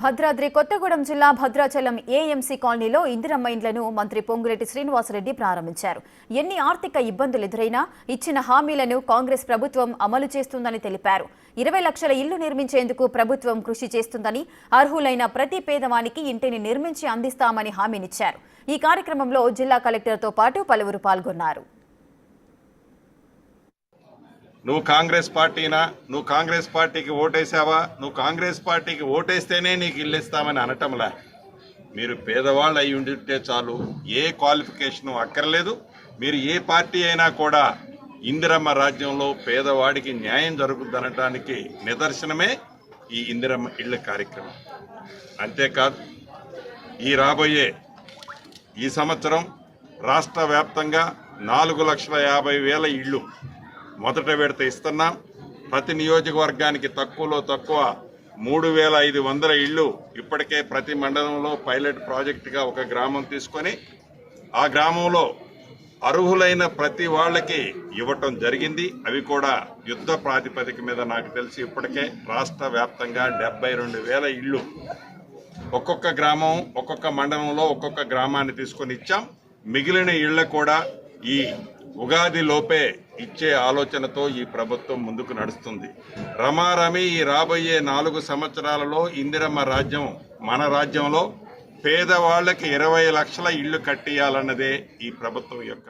భద్రాద్రి కొత్తగూడెం జిల్లా భద్రాచలం ఏఎంసీ కాలనీలో ఇందిరమ్మ ఇండ్లను మంత్రి పొంగులేటి శ్రీనివాసరెడ్డి ప్రారంభించారు. ఎన్ని ఆర్థిక ఇబ్బందులు ఎదురైనా ఇచ్చిన హామీలను కాంగ్రెస్ ప్రభుత్వం అమలు చేస్తుందని తెలిపారు. 20 లక్షల ఇళ్లు నిర్మించేందుకు ప్రభుత్వం కృషి చేస్తుందని, అర్హులైన ప్రతి పేదవానికి ఇంటిని నిర్మించి అందిస్తామని హామీనిచ్చారు. ఈ కార్యక్రమంలో జిల్లా కలెక్టర్తో పాటు పలువురు పాల్గొన్నారు. నువ్వు కాంగ్రెస్ పార్టీనా, నువ్వు కాంగ్రెస్ పార్టీకి ఓటేసావా, నువ్వు కాంగ్రెస్ పార్టీకి ఓటేస్తేనే నీకు ఇల్లు ఇస్తామని అనటంలా. మీరు పేదవాళ్ళు అయి ఉంటే చాలు, ఏ క్వాలిఫికేషన్ అక్కర్లేదు. మీరు ఏ పార్టీ అయినా కూడా ఇందిరమ్మ రాజ్యంలో పేదవాడికి న్యాయం జరుగుతుందనటానికి నిదర్శనమే ఈ ఇందిరమ్మ ఇళ్ల కార్యక్రమం. అంతేకాదు, ఈ సంవత్సరం రాష్ట్ర వ్యాప్తంగా 4,50,000 ఇళ్ళు మొదట విడత ఇస్తున్నాం. ప్రతి నియోజకవర్గానికి తక్కువలో తక్కువ 3,500 ఇళ్ళు ఇప్పటికే ప్రతి మండలంలో పైలట్ ప్రాజెక్టుగా ఒక గ్రామం తీసుకొని ఆ గ్రామంలో అర్హులైన ప్రతి వాళ్ళకి ఇవ్వటం జరిగింది. అవి కూడా యుద్ధ ప్రాతిపదిక మీద నాకు తెలిసి ఇప్పటికే రాష్ట్ర వ్యాప్తంగా 72,000 ఇళ్ళు ఒక్కొక్క గ్రామం, ఒక్కొక్క మండలంలో ఒక్కొక్క గ్రామాన్ని తీసుకొని ఇచ్చాం. మిగిలిన ఇళ్లు కూడా ఈ ఉగాది లోపే ఇచ్చే ఆలోచనతో ఈ ప్రభుత్వం ముందుకు నడుస్తుంది. రమారమి ఈ రాబోయే 4 సంవత్సరాలలో ఇందిరమ్మ రాజ్యం మన రాజ్యంలో పేదవాళ్లకి 20 లక్షల ఇళ్లు కట్టియాలన్నదే ఈ ప్రభుత్వం యొక్క